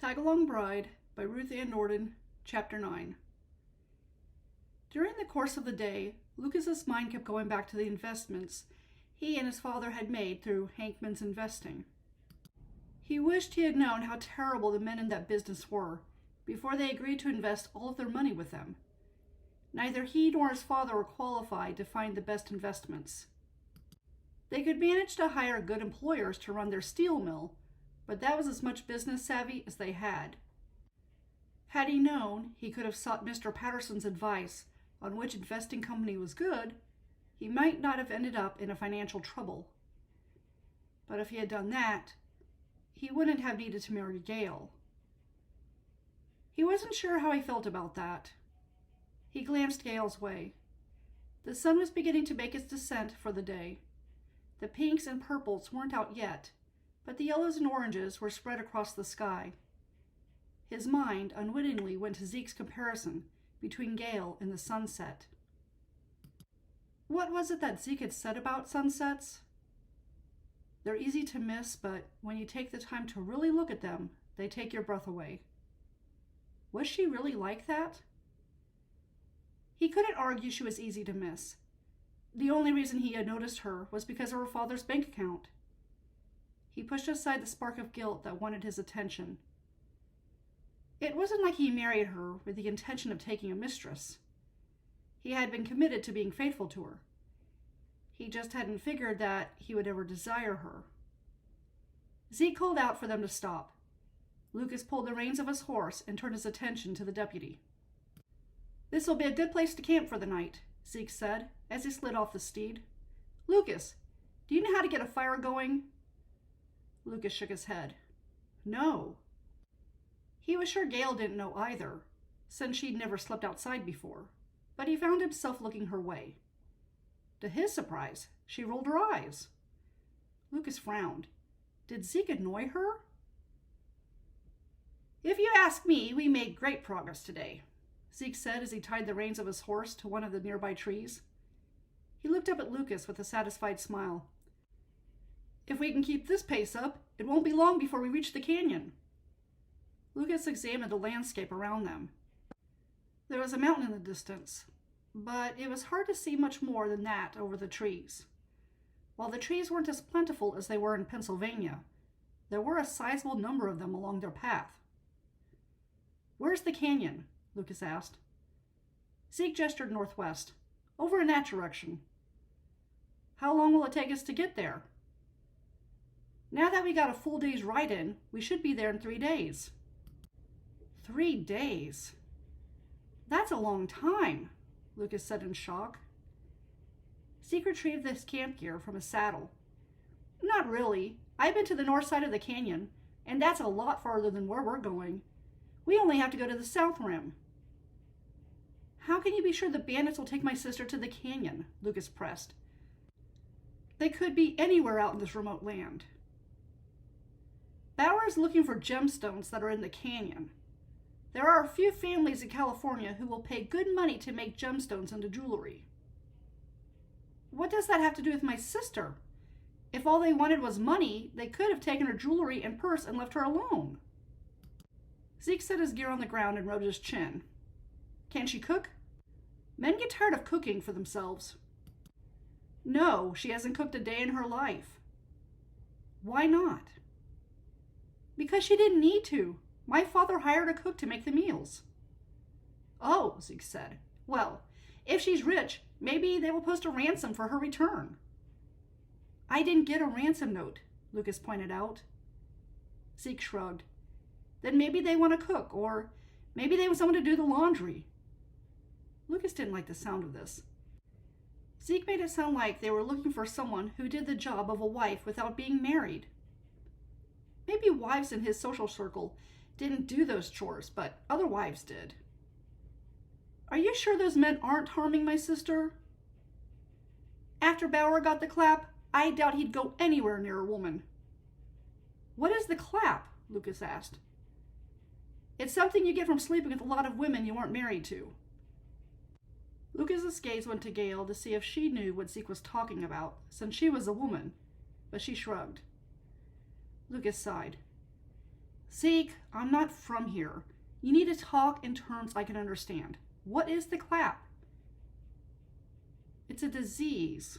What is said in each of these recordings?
Tagalong Bride by Ruth Ann Nordin, Chapter 9. During the course of the day, Lucas's mind kept going back to the investments he and his father had made through Hankman's investing. He wished he had known how terrible the men in that business were before they agreed to invest all of their money with them. Neither he nor his father were qualified to find the best investments. They could manage to hire good employers to run their steel mill, but that was as much business savvy as they had. Had he known he could have sought Mr. Patterson's advice on which investing company was good, he might not have ended up in a financial trouble. But if he had done that, he wouldn't have needed to marry Gail. He wasn't sure how he felt about that. He glanced Gail's way. The sun was beginning to make its descent for the day. The pinks and purples weren't out yet, but the yellows and oranges were spread across the sky. His mind unwittingly went to Zeke's comparison between Gail and the sunset. What was it that Zeke had said about sunsets? They're easy to miss, but when you take the time to really look at them, they take your breath away. Was she really like that? He couldn't argue she was easy to miss. The only reason he had noticed her was because of her father's bank account. He pushed aside the spark of guilt that wanted his attention. It wasn't like he married her with the intention of taking a mistress. He had been committed to being faithful to her. He just hadn't figured that he would ever desire her. Zeke called out for them to stop. Lucas pulled the reins of his horse and turned his attention to the deputy. "This will be a good place to camp for the night," Zeke said as he slid off the steed. "Lucas, do you know how to get a fire going?" Lucas shook his head. No. He was sure Gail didn't know either, since she'd never slept outside before, but he found himself looking her way. To his surprise, she rolled her eyes. Lucas frowned. Did Zeke annoy her? "If you ask me, we made great progress today," Zeke said as he tied the reins of his horse to one of the nearby trees. He looked up at Lucas with a satisfied smile. "If we can keep this pace up, it won't be long before we reach the canyon." Lucas examined the landscape around them. There was a mountain in the distance, but it was hard to see much more than that over the trees. While the trees weren't as plentiful as they were in Pennsylvania, there were a sizable number of them along their path. "Where's the canyon?" Lucas asked. Zeke gestured northwest, over in that direction. "How long will it take us to get there?" "Now that we got a full day's ride in, we should be there in 3 days." 3 days? That's a long time, Lucas said in shock. Zeke retrieved his camp gear from his saddle. "Not really. I've been to the north side of the canyon, and that's a lot farther than where we're going. We only have to go to the south rim." "How can you be sure the bandits will take my sister to the canyon?" Lucas pressed. "They could be anywhere out in this remote land." "Bauer is looking for gemstones that are in the canyon. There are a few families in California who will pay good money to make gemstones into jewelry." "What does that have to do with my sister? If all they wanted was money, they could have taken her jewelry and purse and left her alone." Zeke set his gear on the ground and rubbed his chin. "Can she cook?" "Men get tired of cooking for themselves." "No, she hasn't cooked a day in her life." "Why not?" "Because she didn't need to. My father hired a cook to make the meals." "Oh," Zeke said. "Well, if she's rich, maybe they will post a ransom for her return." "I didn't get a ransom note," Lucas pointed out. Zeke shrugged. "Then maybe they want to cook, or maybe they want someone to do the laundry." Lucas didn't like the sound of this. Zeke made it sound like they were looking for someone who did the job of a wife without being married. Maybe wives in his social circle didn't do those chores, but other wives did. "Are you sure those men aren't harming my sister?" "After Bauer got the clap, I doubt he'd go anywhere near a woman." "What is the clap?" Lucas asked. "It's something you get from sleeping with a lot of women you aren't married to." Lucas's gaze went to Gail to see if she knew what Zeke was talking about, since she was a woman, but she shrugged. Lucas sighed. Zeke, I'm not from here. You need to talk in terms I can understand. What is the clap? It's a disease.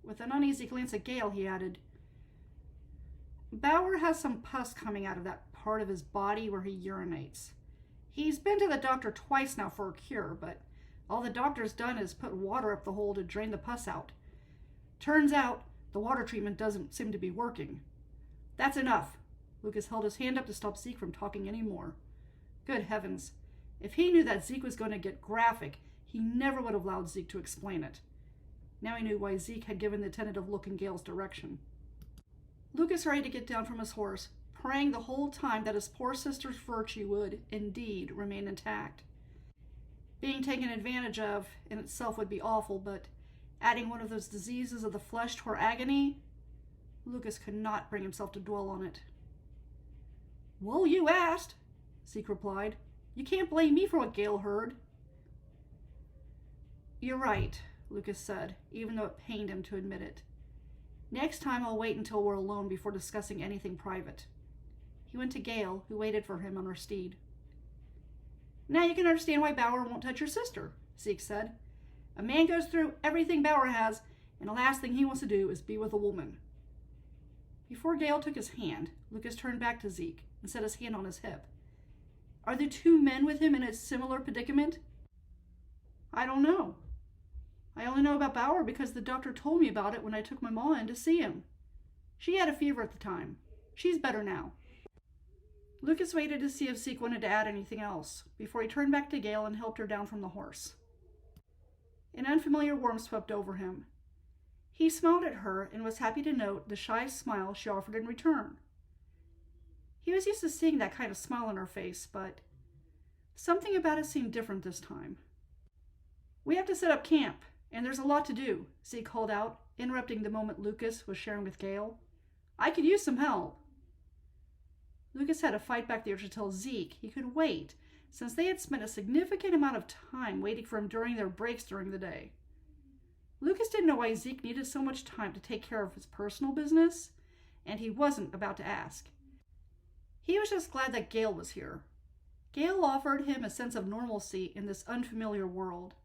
With an uneasy glance at Gale, he added, Bauer has some pus coming out of that part of his body where he urinates. He's been to the doctor twice now for a cure, but all the doctor's done is put water up the hole to drain the pus out. Turns out the water treatment doesn't seem to be working. That's enough. Lucas held his hand up to stop Zeke from talking any more. Good heavens. If he knew that Zeke was going to get graphic, he never would have allowed Zeke to explain it. Now he knew why Zeke had given the tentative look in Gale's direction. Lucas hurried to get down from his horse, praying the whole time that his poor sister's virtue would, indeed, remain intact. Being taken advantage of in itself would be awful, but adding one of those diseases of the flesh to her agony, Lucas could not bring himself to dwell on it. Well, you asked, Zeke replied. You can't blame me for what Gale heard. You're right, Lucas said, even though it pained him to admit it. Next time I'll wait until we're alone before discussing anything private. He went to Gale, who waited for him on her steed. Now you can understand why Bauer won't touch your sister, Zeke said. A man goes through everything Bauer has, and the last thing he wants to do is be with a woman. Before Gale took his hand, Lucas turned back to Zeke and set his hand on his hip. Are the two men with him in a similar predicament? I don't know. I only know about Bauer because the doctor told me about it when I took my ma in to see him. She had a fever at the time. She's better now. Lucas waited to see if Zeke wanted to add anything else before he turned back to Gale and helped her down from the horse. An unfamiliar warmth swept over him. He smiled at her and was happy to note the shy smile she offered in return. He was used to seeing that kind of smile on her face, but something about it seemed different this time. We have to set up camp, and there's a lot to do, Zeke called out, interrupting the moment Lucas was sharing with Gale. I could use some help. Lucas had to fight back the urge to tell Zeke he could wait, since they had spent a significant amount of time waiting for him during their breaks during the day. Lucas didn't know why Zeke needed so much time to take care of his personal business, and he wasn't about to ask. He was just glad that Gale was here. Gale offered him a sense of normalcy in this unfamiliar world.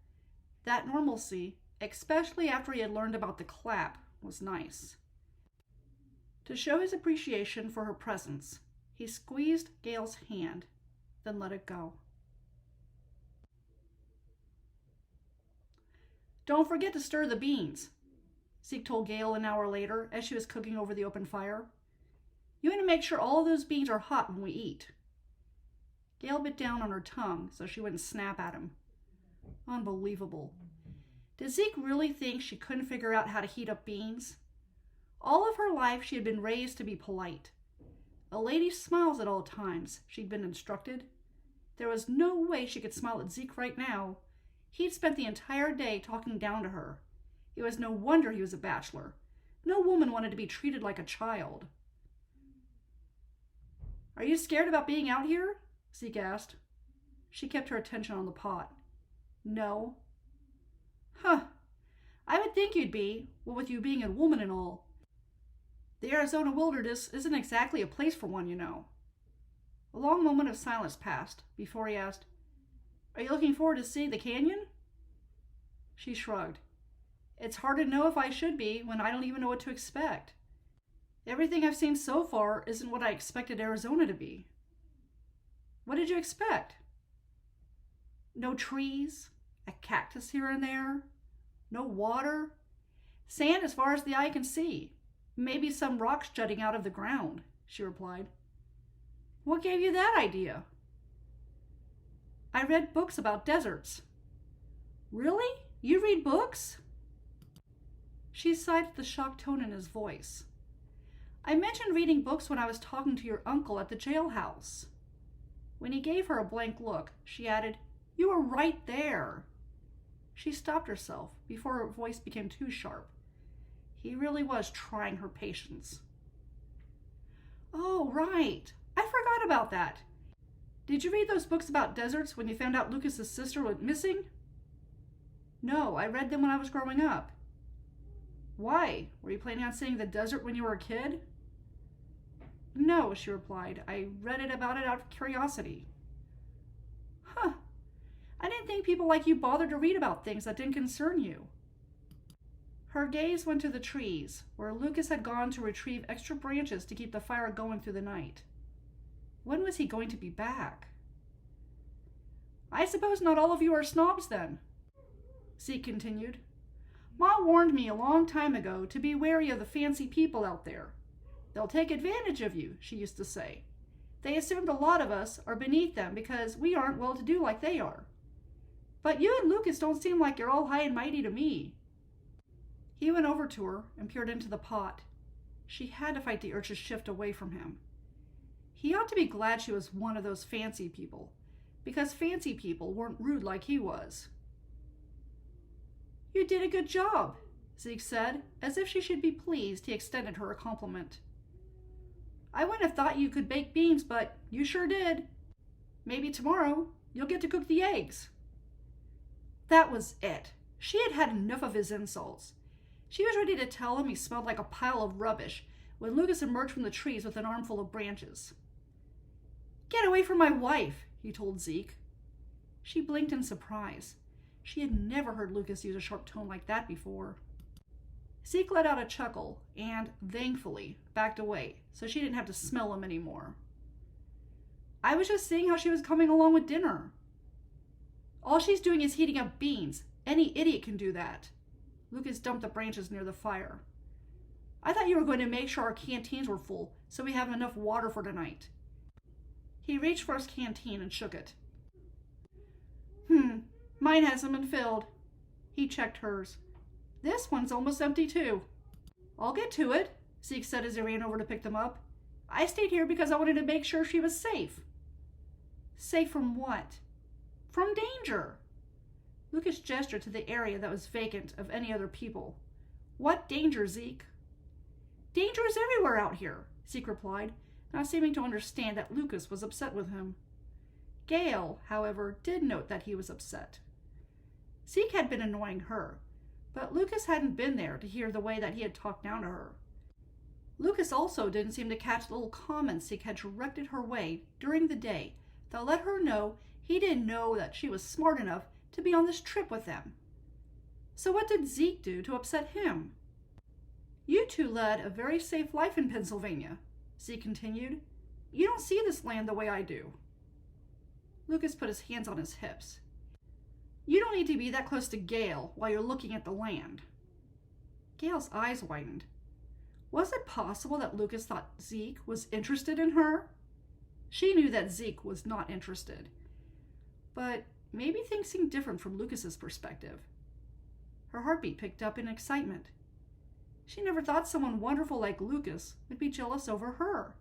That normalcy, especially after he had learned about the clap, was nice. To show his appreciation for her presence, he squeezed Gale's hand, then let it go. Don't forget to stir the beans, Zeke told Gale an hour later as she was cooking over the open fire. You want to make sure all those beans are hot when we eat. Gale bit down on her tongue so she wouldn't snap at him. Unbelievable. Did Zeke really think she couldn't figure out how to heat up beans? All of her life she had been raised to be polite. A lady smiles at all times, she'd been instructed. There was no way she could smile at Zeke right now. He'd spent the entire day talking down to her. It was no wonder he was a bachelor. No woman wanted to be treated like a child. Are you scared about being out here? Zeke asked. She kept her attention on the pot. No. Huh. I would think you'd be, what with you being a woman and all. The Arizona wilderness isn't exactly a place for one, you know. A long moment of silence passed before he asked, Are you looking forward to seeing the canyon? She shrugged. It's hard to know if I should be when I don't even know what to expect. Everything I've seen so far isn't what I expected Arizona to be. What did you expect? No trees, a cactus here and there, no water, sand as far as the eye can see, maybe some rocks jutting out of the ground, she replied. What gave you that idea? I read books about deserts. Really? You read books? She sighed at the shocked tone in his voice. I mentioned reading books when I was talking to your uncle at the jailhouse. When he gave her a blank look, she added, You were right there. She stopped herself before her voice became too sharp. He really was trying her patience. Oh, right. I forgot about that. Did you read those books about deserts when you found out Lucas's sister went missing? No, I read them when I was growing up. Why? Were you planning on seeing the desert when you were a kid? No, she replied. I read about it out of curiosity. Huh. I didn't think people like you bothered to read about things that didn't concern you. Her gaze went to the trees, where Lucas had gone to retrieve extra branches to keep the fire going through the night. When was he going to be back? I suppose not all of you are snobs, then, Zeke continued. Ma warned me a long time ago to be wary of the fancy people out there. They'll take advantage of you, she used to say. They assumed a lot of us are beneath them because we aren't well-to-do like they are. But you and Lucas don't seem like you're all high and mighty to me. He went over to her and peered into the pot. She had to fight the urge to shift away from him. He ought to be glad she was one of those fancy people, because fancy people weren't rude like he was. You did a good job, Zeke said, as if she should be pleased he extended her a compliment. I wouldn't have thought you could bake beans, but you sure did. Maybe tomorrow you'll get to cook the eggs. That was it. She had had enough of his insults. She was ready to tell him he smelled like a pile of rubbish when Lucas emerged from the trees with an armful of branches. Get away from my wife, he told Zeke. She blinked in surprise. She had never heard Lucas use a sharp tone like that before. Zeke let out a chuckle and, thankfully, backed away so she didn't have to smell him anymore. I was just seeing how she was coming along with dinner. All she's doing is heating up beans. Any idiot can do that. Lucas dumped the branches near the fire. I thought you were going to make sure our canteens were full so we have enough water for tonight. He reached for his canteen and shook it. Mine hasn't been filled. He checked hers. This one's almost empty too. I'll get to it, Zeke said as he ran over to pick them up. I stayed here because I wanted to make sure she was safe. Safe from what? From danger. Lucas gestured to the area that was vacant of any other people. What danger, Zeke? Danger is everywhere out here, Zeke replied, not seeming to understand that Lucas was upset with him. Gail, however, did note that he was upset. Zeke had been annoying her, but Lucas hadn't been there to hear the way that he had talked down to her. Lucas also didn't seem to catch the little comments Zeke had directed her way during the day that let her know he didn't know that she was smart enough to be on this trip with them. So what did Zeke do to upset him? You two led a very safe life in Pennsylvania, Zeke continued. You don't see this land the way I do. Lucas put his hands on his hips. You don't need to be that close to Gail while you're looking at the land. Gail's eyes widened. Was it possible that Lucas thought Zeke was interested in her? She knew that Zeke was not interested. But maybe things seemed different from Lucas's perspective. Her heartbeat picked up in excitement. She never thought someone wonderful like Lucas would be jealous over her.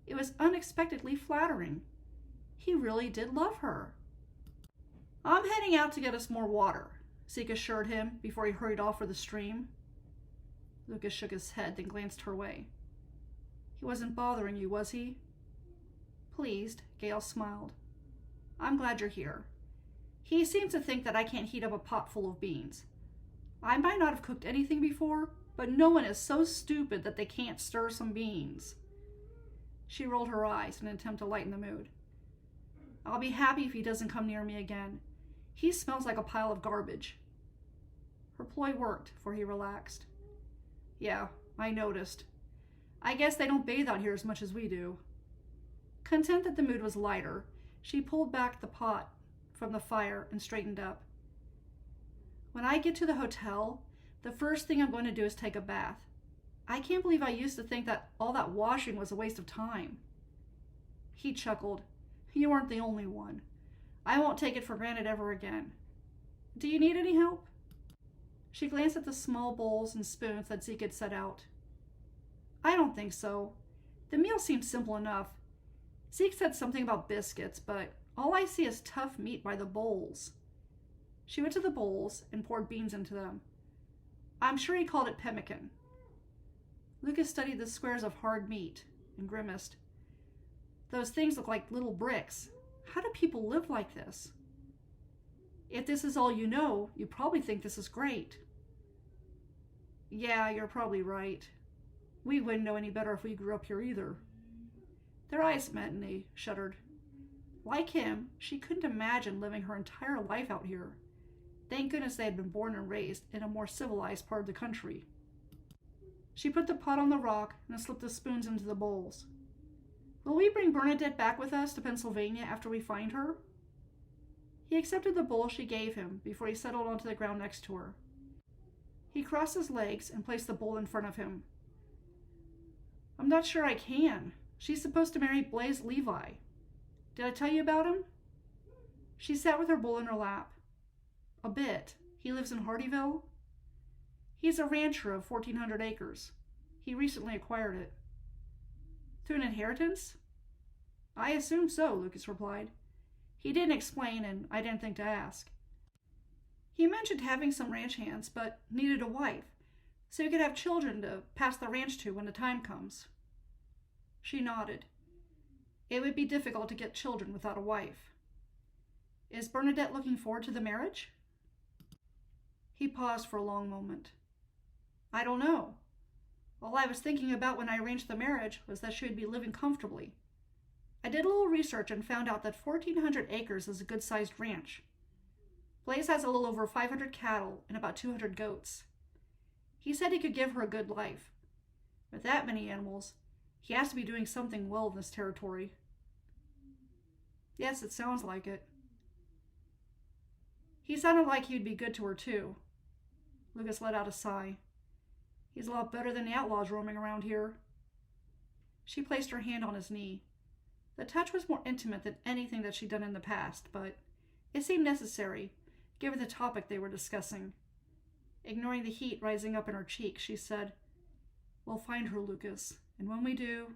It was unexpectedly flattering. He really did love her. I'm heading out to get us more water, Zeke assured him before he hurried off for the stream. Lucas shook his head, then glanced her way. He wasn't bothering you, was he? Pleased, Gail smiled. I'm glad you're here. He seems to think that I can't heat up a pot full of beans. I might not have cooked anything before, but no one is so stupid that they can't stir some beans. She rolled her eyes in an attempt to lighten the mood. I'll be happy if he doesn't come near me again. He smells like a pile of garbage. Her ploy worked, for he relaxed. Yeah, I noticed. I guess they don't bathe out here as much as we do. Content that the mood was lighter, she pulled back the pot from the fire and straightened up. When I get to the hotel, the first thing I'm going to do is take a bath. I can't believe I used to think that all that washing was a waste of time. He chuckled. You weren't the only one. I won't take it for granted ever again. Do you need any help? She glanced at the small bowls and spoons that Zeke had set out. I don't think so. The meal seemed simple enough. Zeke said something about biscuits, but all I see is tough meat by the bowls. She went to the bowls and poured beans into them. I'm sure he called it pemmican. Lucas studied the squares of hard meat and grimaced. Those things look like little bricks. How do people live like this? If this is all you know, you probably think this is great. Yeah, you're probably right. We wouldn't know any better if we grew up here either. Their eyes met and they shuddered. Like him, she couldn't imagine living her entire life out here. Thank goodness they had been born and raised in a more civilized part of the country. She put the pot on the rock and slipped the spoons into the bowls. Will we bring Bernadette back with us to Pennsylvania after we find her? He accepted the bowl she gave him before he settled onto the ground next to her. He crossed his legs and placed the bowl in front of him. I'm not sure I can. She's supposed to marry Blaze Levi. Did I tell you about him? She sat with her bowl in her lap. A bit. He lives in Hardyville. He's a rancher of 1,400 acres. He recently acquired it. Through an inheritance? I assume so, Lucas replied. He didn't explain, and I didn't think to ask. He mentioned having some ranch hands, but needed a wife, so he could have children to pass the ranch to when the time comes. She nodded. It would be difficult to get children without a wife. Is Bernadette looking forward to the marriage? He paused for a long moment. I don't know. All I was thinking about when I arranged the marriage was that she would be living comfortably. I did a little research and found out that 1,400 acres is a good-sized ranch. Blaze has a little over 500 cattle and about 200 goats. He said he could give her a good life. With that many animals, he has to be doing something well in this territory. Yes, it sounds like it. He sounded like he would be good to her, too. Lucas let out a sigh. He's a lot better than the outlaws roaming around here. She placed her hand on his knee. The touch was more intimate than anything that she'd done in the past, but it seemed necessary, given the topic they were discussing. Ignoring the heat rising up in her cheek, she said, We'll find her, Lucas, and when we do,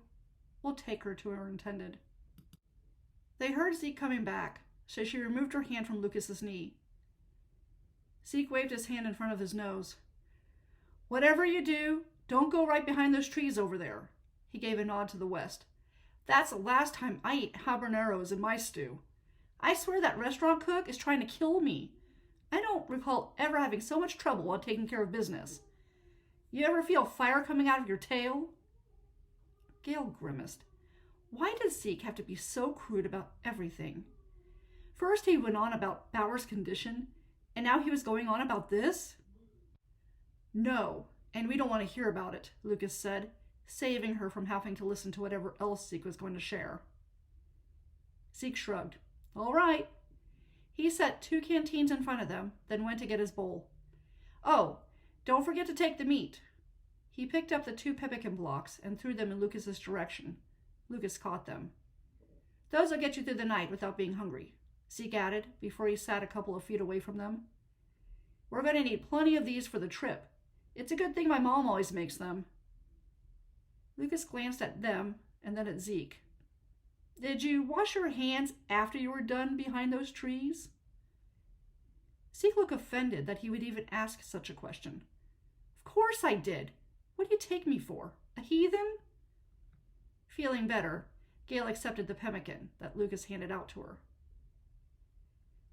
we'll take her to her intended. They heard Zeke coming back, so she removed her hand from Lucas's knee. Zeke waved his hand in front of his nose. Whatever you do, don't go right behind those trees over there. He gave a nod to the west. That's the last time I ate habaneros in my stew. I swear that restaurant cook is trying to kill me. I don't recall ever having so much trouble while taking care of business. You ever feel fire coming out of your tail? Gail grimaced. Why does Zeke have to be so crude about everything? First he went on about Bauer's condition, and now he was going on about this? No, and we don't want to hear about it, Lucas said, saving her from having to listen to whatever else Zeke was going to share. Zeke shrugged. All right. He set 2 canteens in front of them, then went to get his bowl. Oh, don't forget to take the meat. He picked up the 2 pemmican blocks and threw them in Lucas's direction. Lucas caught them. Those will get you through the night without being hungry, Zeke added before he sat a couple of feet away from them. We're going to need plenty of these for the trip. It's a good thing my mom always makes them. Lucas glanced at them and then at Zeke. Did you wash your hands after you were done behind those trees? Zeke looked offended that he would even ask such a question. Of course I did. What do you take me for? A heathen? Feeling better, Gail accepted the pemmican that Lucas handed out to her.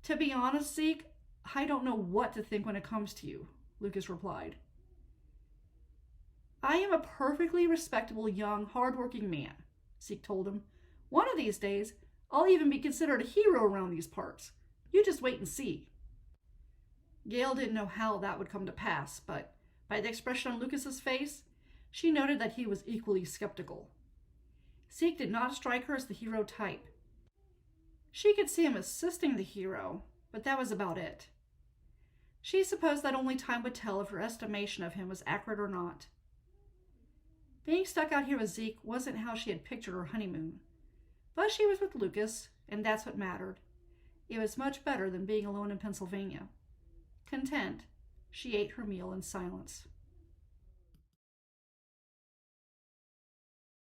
To be honest, Zeke, I don't know what to think when it comes to you, Lucas replied. I am a perfectly respectable, young, hard-working man, Zeke told him. One of these days, I'll even be considered a hero around these parts. You just wait and see. Gail didn't know how that would come to pass, but by the expression on Lucas's face, she noted that he was equally skeptical. Zeke did not strike her as the hero type. She could see him assisting the hero, but that was about it. She supposed that only time would tell if her estimation of him was accurate or not. Being stuck out here with Zeke wasn't how she had pictured her honeymoon. But she was with Lucas, and that's what mattered. It was much better than being alone in Pennsylvania. Content, she ate her meal in silence.